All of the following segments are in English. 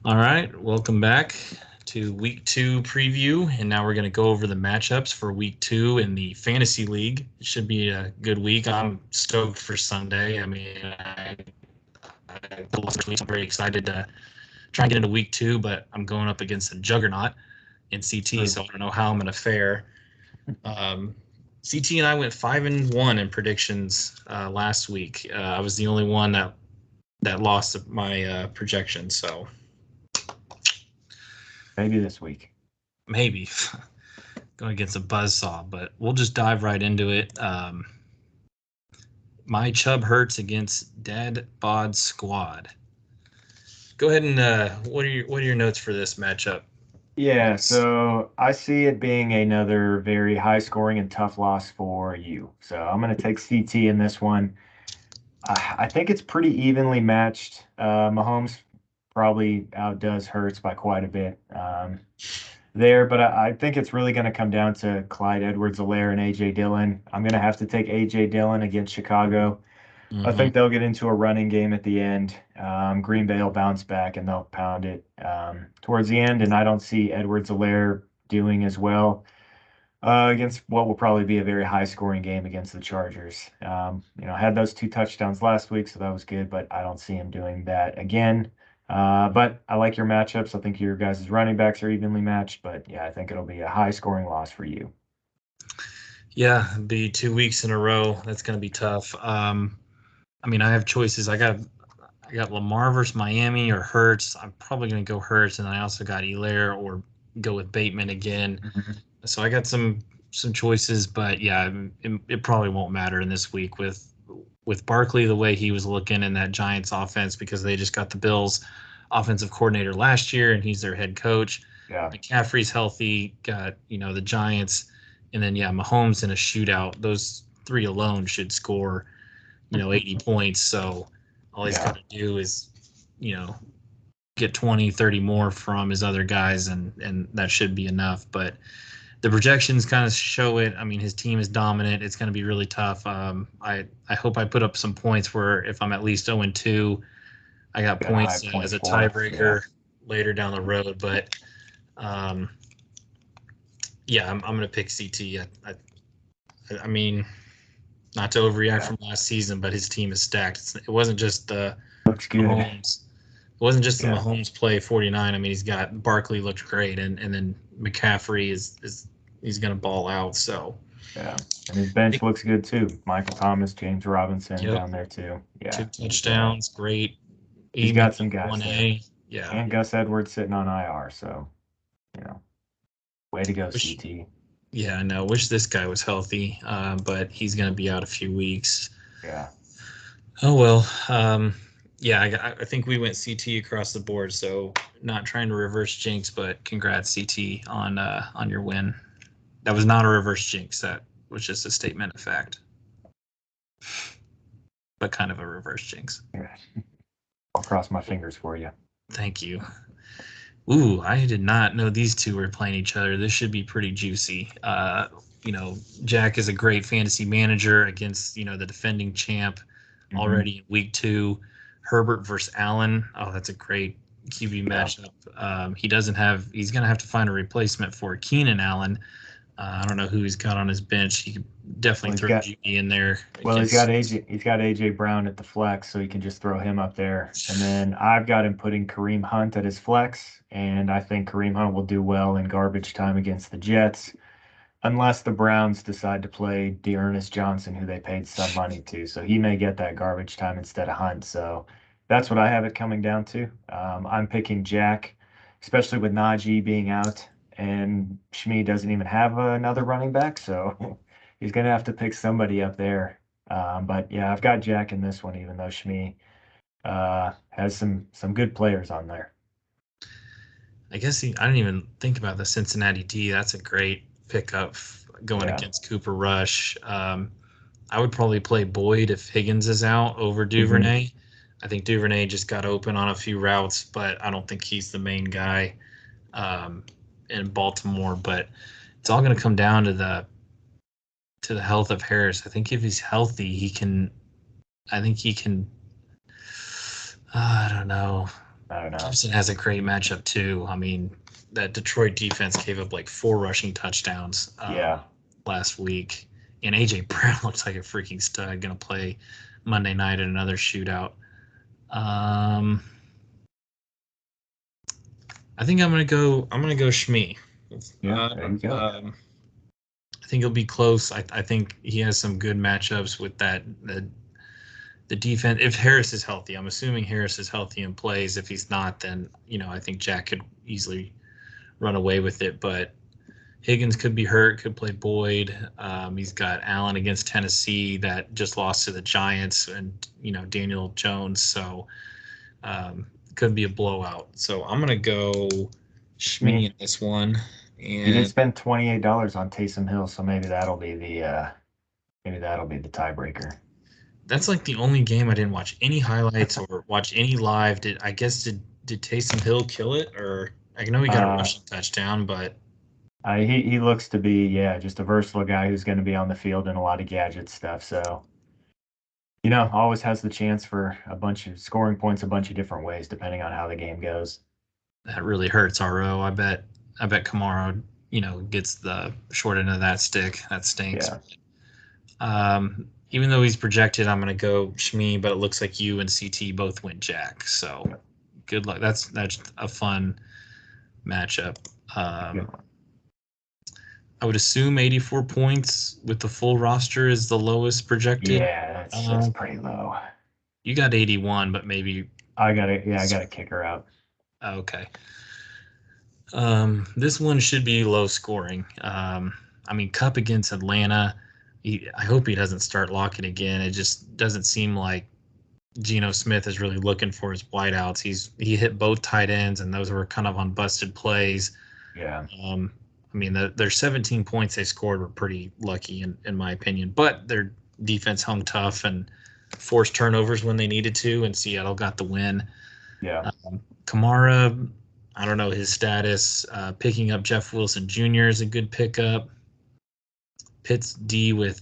All right, welcome back to week two preview. And now we're going to go over the matchups for week two in the fantasy league. It should be a good week. I'm stoked for Sunday. I'm very excited to try and get into week two, but I'm going up against a juggernaut in CT, so I don't know how I'm going to fare. Um, CT and I went 5-1 in predictions last week. I was the only one that lost my projection, so Maybe this week. maybe going against a buzzsaw, but we'll just dive right into it. My Chubb hurts against Dad Bod Squad. Go ahead and what are your notes for this matchup? Yeah, so I see it being another very high scoring and tough loss for you. So I'm going to take CT in this one. I think it's pretty evenly matched. Mahomes probably outdoes Hurts by quite a bit there, but I think it's really going to come down to Clyde Edwards-Helaire and A.J. Dillon. I'm going to have to take A.J. Dillon against Chicago. I Mm-hmm. think they'll get into a running game at the end. Green Bay will bounce back and they'll pound it towards the end. And I don't see Edwards-Helaire doing as well against what will probably be a very high-scoring game against the Chargers. Had those 2 touchdowns last week, so that was good, but I don't see him doing that again. But I like your matchups. I think your guys' running backs are evenly matched, but yeah, I think it'll be a high-scoring loss for you. Yeah, it'd be 2 weeks in a row. That's going to be tough. I have choices. I got Lamar versus Miami or Hurts. I'm probably going to go Hurts, and I also got Helaire or go with Bateman again. Mhm. So I got some choices, but yeah, it probably won't matter in this week with Barkley the way he was looking in that Giants offense because they just got the Bills offensive coordinator last year and he's their head coach. Yeah. McCaffrey's healthy, got the Giants, and then yeah, Mahomes in a shootout. Those three alone should score 80 points. So all he's got Yeah. to do is you know get 20, 30 more from his other guys, and that should be enough. But the projections kind of show it. I mean, his team is dominant. It's going to be really tough. I hope I put up some points where if I'm at least 0-2, I got Got a high points point as a for. Yeah. tiebreaker later down the road. But um, yeah, I'm going to pick CT. I mean, not to overreact Yeah. from last season, but his team is stacked. It wasn't just the Looks good. Mahomes. It wasn't just the Yeah. Mahomes play 49. I mean, he's got Barkley looked great, and then McCaffrey is he's going to ball out. So Yeah. And his bench looks good too. Michael Thomas, James Robinson yep, down there too. Yeah. two touchdowns, great. He's Even got some guys one there. A, yeah. And Gus Edwards sitting on IR. So, way to go, Wish, CT. yeah, I know. Wish this guy was healthy, but he's going to be out a few weeks. Yeah. Oh well. Yeah, I think we went CT across the board. So not trying to reverse jinx, but congrats CT on your win. That was not a reverse jinx. That was just a statement of fact, but kind of a reverse jinx. Yeah. I'll cross my fingers for you. Thank you. Ooh, I did not know these two were playing each other. This should be pretty juicy. Jack is a great fantasy manager against, the defending champ already in week two. Herbert versus Allen. Oh, that's a great QB matchup. He's going to have to find a replacement for Keenan Allen. I don't know who he's got on his bench. He could definitely throw GB in there. Well, he's got AJ Brown at the flex, so he can just throw him up there. And then I've got him putting Kareem Hunt at his flex, and I think Kareem Hunt will do well in garbage time against the Jets, unless the Browns decide to play D'Ernest Johnson, who they paid some money to. So he may get that garbage time instead of Hunt. So that's what I have it coming down to. I'm picking Jack, especially with Najee being out, and Shmi doesn't even have another running back, so he's going to have to pick somebody up there. But yeah, I've got Jack in this one, even though Shmi has some good players on there. I guess I didn't even think about the Cincinnati D. That's a great pickup going Yeah. against Cooper Rush. I would probably play Boyd if Higgins is out over Duvernay. I think Duvernay just got open on a few routes, but I don't think he's the main guy in Baltimore. But it's all going to come down to the health of Harris. I think if he's healthy, he can. I think he can. I don't know. I don't know. Gibson has a great matchup too. I mean, that Detroit defense gave up like 4 rushing touchdowns Yeah. last week, and AJ Brown looks like a freaking stud. Going to play Monday night in another shootout. I think I'm gonna go. I'm gonna go Shmi. Yeah, there you go. I think it'll be close. I think he has some good matchups with that. The defense. If Harris is healthy, I'm assuming Harris is healthy and plays. If he's not, then I think Jack could easily run away with it. But Higgins could be hurt. Could play Boyd. He's got Allen against Tennessee that just lost to the Giants, and Daniel Jones. So could be a blowout. So I'm gonna go Shmi in this one. You did And spend $28 on Taysom Hill, so maybe that'll be the tiebreaker. that's like the only game I didn't watch any highlights or watch any live. Did Taysom Hill kill it? Or I know he got a rushing touchdown, but he looks to be just a versatile guy who's going to be on the field and a lot of gadget stuff. So always has the chance for a bunch of scoring points a bunch of different ways depending on how the game goes. that really hurts RO. I bet Kamara, gets the short end of that stick. That stinks. Yeah. Even though he's projected, I'm going to go Shmi, but it looks like you and CT both went Jack. So good luck. That's a fun matchup. I would assume 84 points with the full roster is the lowest projected. Yeah, that's pretty low. You got 81, but maybe I got to kick her out. Okay. This one should be low scoring. Kupp against Atlanta. I hope he doesn't start Lockett again. It just doesn't seem like Geno Smith is really looking for his wideouts. He hit both tight ends, and those were kind of on busted plays. Yeah. Their 17 points they scored were pretty lucky in my opinion, but their defense hung tough and forced turnovers when they needed to, and Seattle got the win. Yeah. Kamara, I don't know his status. Picking up Jeff Wilson Jr. is a good pickup. Pitts D with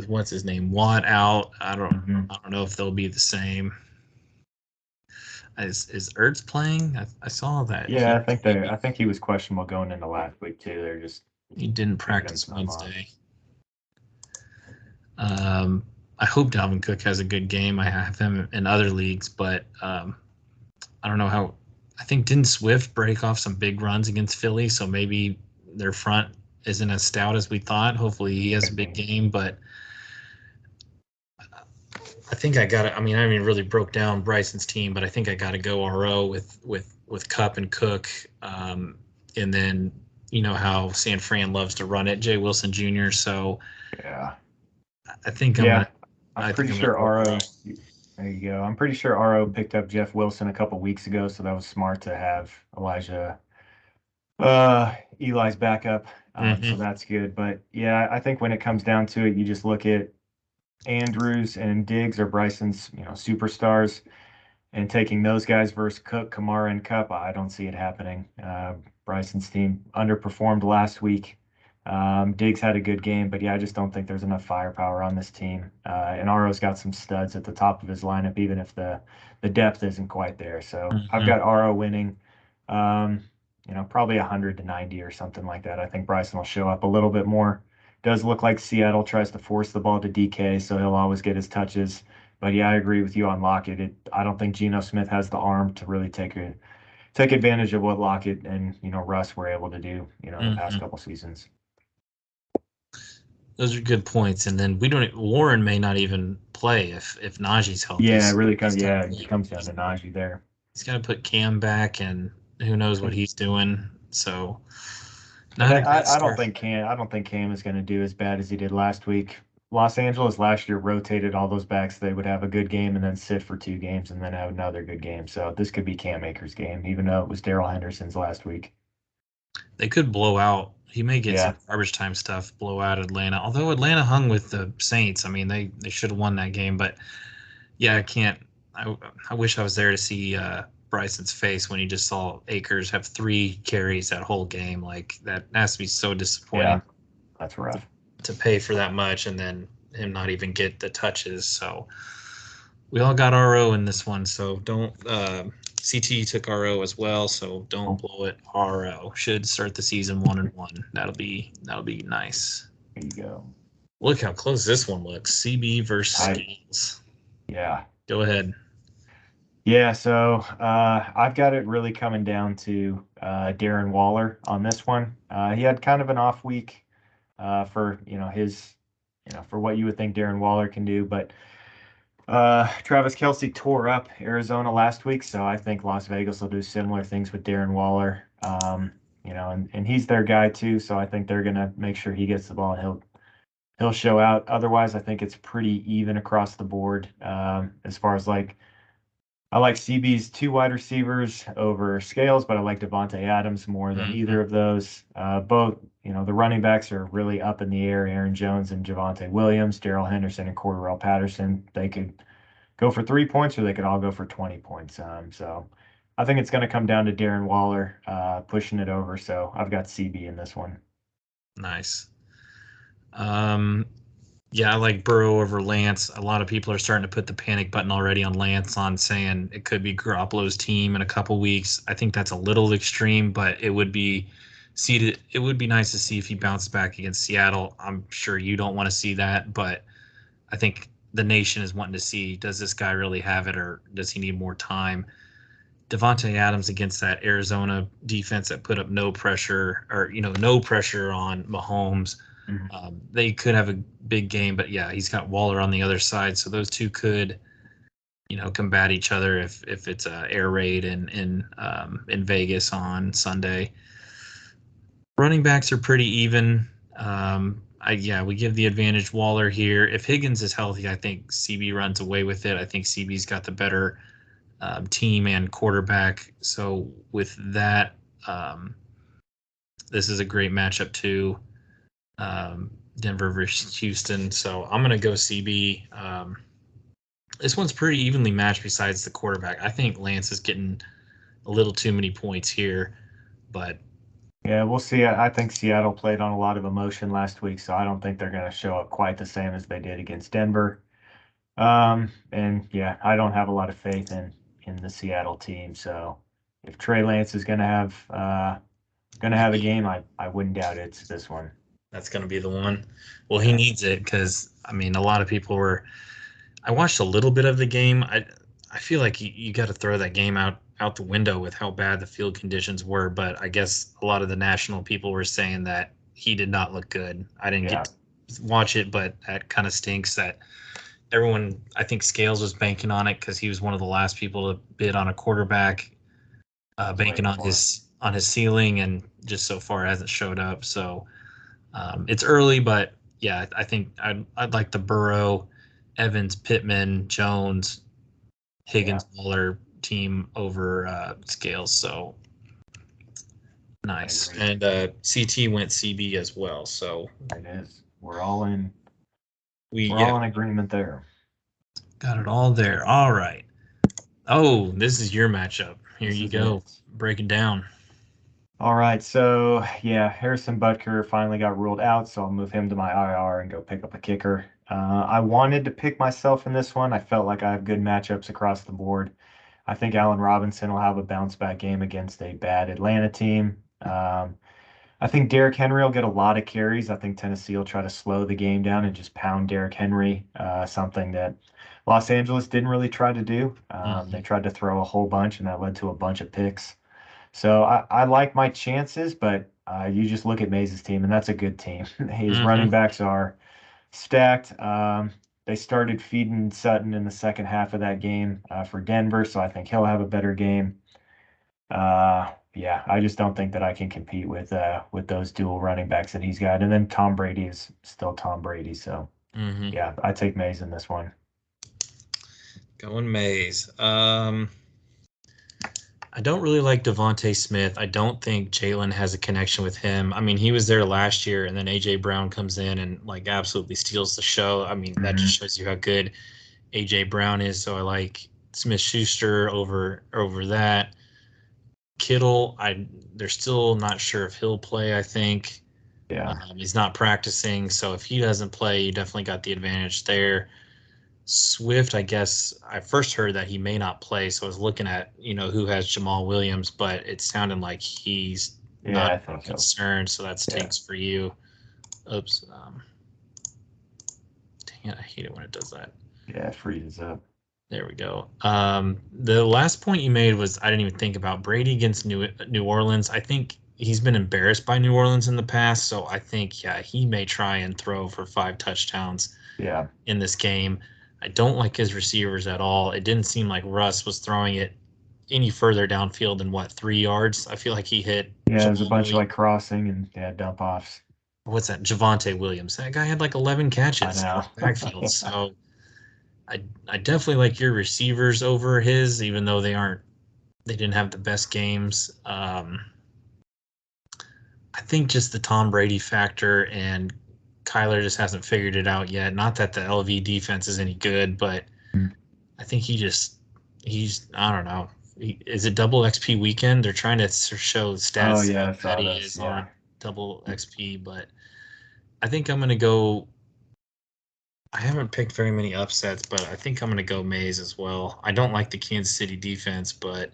what's his name, Watt out. I don't know if they'll be the same. Is Ertz playing? I saw that. Yeah, I think he was questionable going into last week too. He didn't practice Wednesday. I hope Dalvin Cook has a good game. I have him in other leagues, but I don't know how. I think didn't Swift break off some big runs against Philly, so maybe their front isn't as stout as we thought. Hopefully he has a big game, but I think I got it. I haven't really broke down Bryson's team, but I think I got to go RO with Kupp and Cook, and then how San Fran loves to run it, Jay Wilson Jr. So yeah, I think I'm pretty sure RO. There you go. I'm pretty sure RO picked up Jeff Wilson a couple weeks ago, so that was smart to have Eli's backup. So that's good. But yeah, I think when it comes down to it, you just look at Andrews and Diggs are Bryson's, superstars, and taking those guys versus Cook, Kamara, and Kupp, I don't see it happening. Bryson's team underperformed last week. Diggs had a good game, but yeah, I just don't think there's enough firepower on this team. And RO's got some studs at the top of his lineup, even if the depth isn't quite there. So I've got RO winning, probably 100-90 or something like that. I think Bryson will show up a little bit more. Does look like Seattle tries to force the ball to DK, so he'll always get his touches. But yeah, I agree with you on Lockett. I don't think Geno Smith has the arm to really take advantage of what Lockett and Russ were able to do, in the past couple seasons. Those are good points. And then Warren may not even play if Najee's healthy. Yeah, it really comes. Yeah, it comes down to Najee there. He's got to put Cam back, and who knows what he's doing. So. I don't think Cam is going to do as bad as he did last week. Los Angeles last year rotated all those backs. They would have a good game and then sit for 2 games and then have another good game. So this could be Cam Akers' game, even though it was Darrell Henderson's last week. They could blow out. He may get some garbage time stuff, blow out Atlanta. Although Atlanta hung with the Saints. They should have won that game. But yeah, I can't. I wish I was there to see Bryson's face when he just saw Akers have 3 carries that whole game. Like that has to be so disappointing. Yeah, that's rough. To pay for that much and then him not even get the touches. So We all got RO in this one, so don't. CT took RO as well, so don't Oh, blow it. RO should start the season 1-1. That'll be nice. there you go. Look how close this one looks. CB versus Tight. Scales. Yeah. Go ahead. Yeah, so I've got it really coming down to Darren Waller on this one. He had kind of an off week for for what you would think Darren Waller can do, but Travis Kelce tore up Arizona last week, so I think Las Vegas will do similar things with Darren Waller. And he's their guy too, so I think they're gonna make sure he gets the ball and he'll show out. Otherwise, I think it's pretty even across the board as far as like. I like CB's two wide receivers over Scales, but I like Devontae Adams more than Mhm. either of those. Both, the running backs are really up in the air. Aaron Jones and Javonte Williams, Darrell Henderson and Cordarrelle Patterson. They could go for 3 points or they could all go for 20 points. So I think it's going to come down to Darren Waller pushing it over. So I've got CB in this one. Nice. Um, yeah, I like Burrow over Lance. A lot of people are starting to put the panic button already on Lance on saying it could be Garoppolo's team in a couple weeks. I think that's a little extreme, but it would be nice to see if he bounced back against Seattle. I'm sure you don't want to see that, but I think the nation is wanting to see, does this guy really have it or does he need more time? Devontae Adams against that Arizona defense that put up no pressure or no pressure on Mahomes. Mhm. They could have a big game, but yeah, he's got Waller on the other side, so those two could combat each other if it's a air raid in Vegas on Sunday. Running backs are pretty even. We give the advantage Waller here. If Higgins is healthy, I think CB runs away with it. I think CB's got the better team and quarterback. So with that, um, this is a great matchup too. Denver versus Houston. So I'm gonna go CB. This one's pretty evenly matched. Besides the quarterback, I think Lance is getting a little too many points here, but Yeah, we'll see. I think Seattle played on a lot of emotion last week, so I don't think they're going to show up quite the same as they did against Denver. And yeah, I don't have a lot of faith in the Seattle team. So if Trey Lance is gonna have a game, I wouldn't doubt it's this one. that's gonna be the one. Well, he Yeah, needs it because I mean, a lot of people were. I watched a little bit of the game. I feel like you got to throw that game out the window with how bad the field conditions were. But I guess a lot of the national people were saying that he did not look good. I didn't get yeah, to watch it, but that kind of stinks that everyone. I think Scales was banking on it because he was one of the last people to bid on a quarterback, I was banking waiting on for him. his ceiling, and just so far hasn't showed up. So it's early, but yeah, I think I'd like the Burrow, Evans, Pittman, Jones, Yeah, Higgins, Waller team over Scales. So I nice. agree. And CT went CB as well. So It is. We're all in. we We're yeah all in agreement there. got it all there. All right. Oh, this is your matchup. Here This you is go. it. Break it down. All right, so yeah, Harrison Butker finally got ruled out, so I'll move him to my IR and go pick up a kicker. I wanted to pick myself in this one. I felt like I have good matchups across the board. I think Allen Robinson will have a bounce back game against a bad Atlanta team. I think Derrick Henry will get a lot of carries. I think Tennessee will try to slow the game down and just pound Derrick Henry, something that Los Angeles didn't really try to do. They Mhm. tried to throw a whole bunch, and that led to a bunch of picks. So I like my chances, but you just look at Mays' team, and that's a good team. His running Mhm. backs are stacked. They started feeding Sutton in the second half of that game for Denver, so I think he'll have a better game. Yeah, I just don't think that I can compete with those dual running backs that he's got. And then Tom Brady is still Tom Brady, so Mhm. yeah, I take Mays in this one. Going Mays. I don't really like Devonte Smith. I don't think Jalen has a connection with him. I mean, he was there last year, and then AJ Brown comes in and like absolutely steals the show. I mean, that just Mhm. shows you how good AJ Brown is. So I like Smith Schuster over that. Kittle, they're still not sure if he'll play. I think Yeah, he's not practicing, so if he doesn't play, you definitely got the advantage there. Swift, I guess I first heard that he may not play, so I was looking at, who has Jamal Williams, but it sounded like he's Yeah, not I think so. concerned, so that Yeah. stinks for you. Oops. Dang it, I hate it when it does that. Yeah, it freezes up. There we go. The last point you made was I didn't even think about Brady against New Orleans. I think he's been embarrassed by New Orleans in the past, so I think he may try and throw for 5 touchdowns Yeah. in this game. I don't like his receivers at all. It didn't seem like Russ was throwing it any further downfield than 3 yards. I feel like he hit. Yeah, there's a bunch of like crossing and dump offs. What's that? Javonte Williams. That guy had like 11 catches I in know. the backfield. So I definitely like your receivers over his, even though they didn't have the best games. I think just the Tom Brady factor, and Kyler just hasn't figured it out yet. Not that the LV defense is any good, but I think he's I don't know. Is it double XP weekend? They're trying to show stats Oh yeah, I that saw he this. is Yeah. on double XP, but I think I'm going to go. I haven't picked very many upsets, but I think I'm going to go Mays as well. I don't like the Kansas City defense, but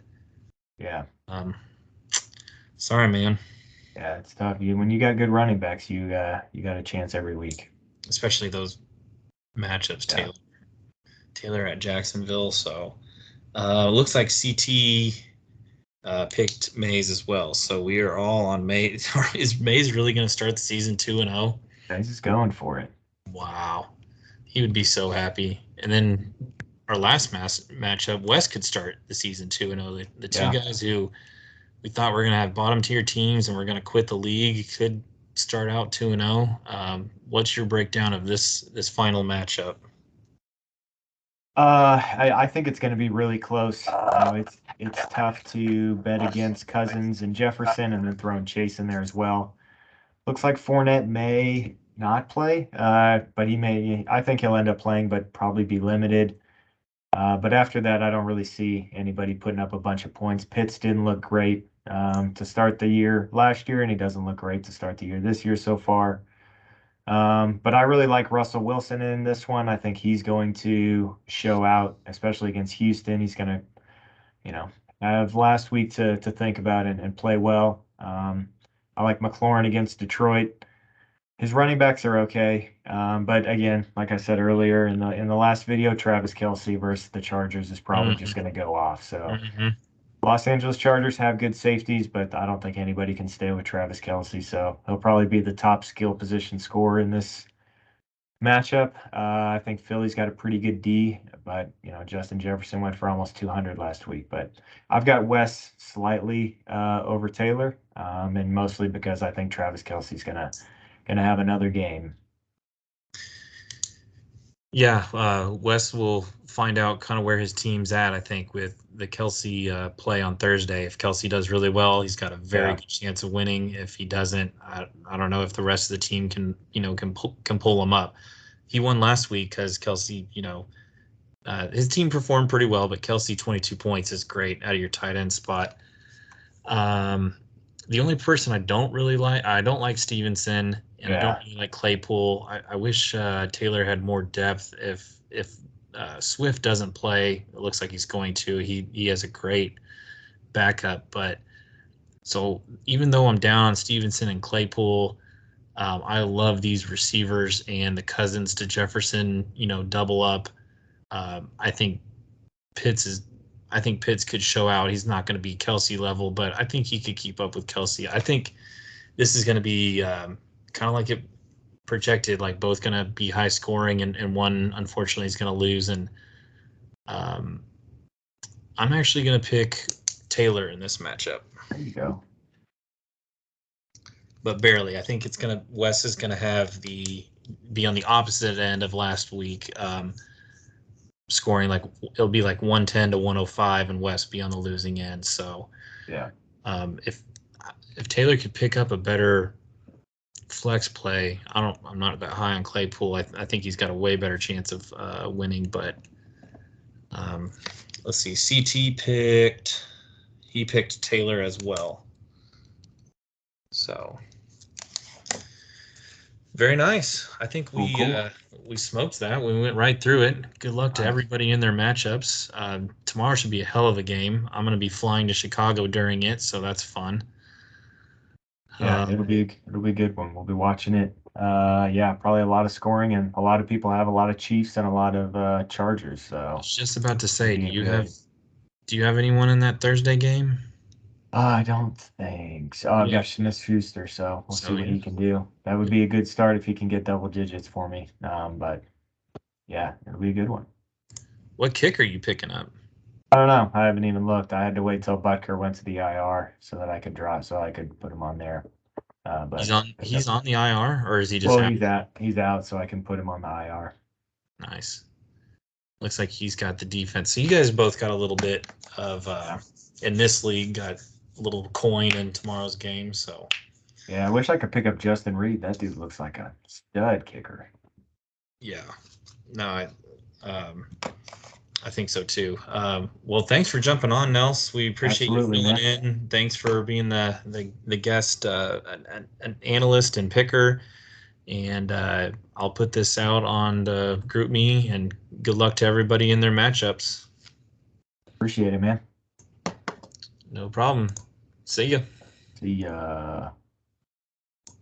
Yeah. Sorry, man. Yeah, it's tough. When you got good running backs, you got a chance every week. Especially those matchups, Yeah. Taylor at Jacksonville. So looks like CT picked Mays as well. So we are all on Mays. Is Mays really going to start the season 2-0? He's just going for it. Wow. He would be so happy. And then our last matchup, West could start the season 2-0. The two guys who we thought were going to have bottom tier teams and we're going to quit the league could start out 2-0. What's your breakdown of this final matchup? I think it's going to be really close. It's tough to bet against Cousins and Jefferson, and then throwing Chase in there as well. Looks like Fournette may not play, but he may. I think he'll end up playing, but probably be limited. But after that, I don't really see anybody putting up a bunch of points. Pitts didn't look great to start the year last year, and he doesn't look great to start the year this year so far. But I really like Russell Wilson in this one. I think he's going to show out, especially against Houston. He's going to, have last week to think about it and play well. I like McLaurin against Detroit. His running backs are okay, but again, like I said earlier in the last video, Travis Kelce versus the Chargers is probably just going to go off. So Los Angeles Chargers have good safeties, but I don't think anybody can stay with Travis Kelce. So he'll probably be the top skill position scorer in this matchup. I think Philly's got a pretty good D, but Justin Jefferson went for almost 200 last week. But I've got Wes slightly over Taylor, and mostly because I think Travis Kelce's gonna have another game. Yeah, Wes will find out kind of where his team's at, I think, with the Kelce play on Thursday. If Kelce does really well, he's got a very good chance of winning. If he doesn't, I don't know if the rest of the team can pull him up. He won last week because Kelce, his team performed pretty well, but Kelce 22 points is great out of your tight end spot. The only person I don't like Stevenson, and I don't really like Claypool. I wish Taylor had more depth. If Swift doesn't play, it looks like he's going to. He has a great backup, but so even though I'm down on Stevenson and Claypool, I love these receivers and the Cousins to Jefferson, double up. I think Pitts could show out. He's not going to be Kelce level, but I think he could keep up with Kelce. I think this is going to be kind of like it projected, like both going to be high scoring, and one unfortunately is going to lose. And I'm actually going to pick Taylor in this matchup. There you go. But barely. I think Wes is going to be on the opposite end of last week. Scoring it'll be like 110 to 105, and West be on the losing end. So if Taylor could pick up a better flex play, I'm not that high on Claypool. I think he's got a way better chance of winning. But let's see, CT picked Taylor as well. So Very nice. I think Cool. we smoked that. We went right through it. Good luck to Nice. everybody in their matchups. Tomorrow should be a hell of a game. I'm going to be flying to Chicago during it, so that's fun. Yeah, Um, it'll be a good one. We'll be watching it. Yeah, probably a lot of scoring, and a lot of people have a lot of Chiefs and a lot of Chargers, I so was just about to it'll say, be a good. do you have anyone in that Thursday game? I don't think so. Oh, I've Yeah. got Smith Schuster, so we'll see So what yeah. he can do. That would be a good start if he can get double digits for me. But yeah, it'll be a good one. What kick are you picking up? I don't know. I haven't even looked. I had to wait till Butker went to the IR so that I could draw, so I could put him on there. But picked up. He's on the IR, or is he just Well, out? He's out, so I can put him on the IR. Nice. Looks like he's got the defense. So you guys both got a little bit of Yeah. in this league, got a little coin in tomorrow's game. So Yeah, I wish I could pick up Justin Reed. That dude looks like a stud kicker. yeah, no, um, I think so too. Well, thanks for jumping on, Nels. We appreciate you Absolutely, filling man. in. Thanks for being the guest, an analyst and picker. And I'll put this out on the group me. And good luck to everybody in their matchups. Appreciate it, man. No problem. See ya. See ya.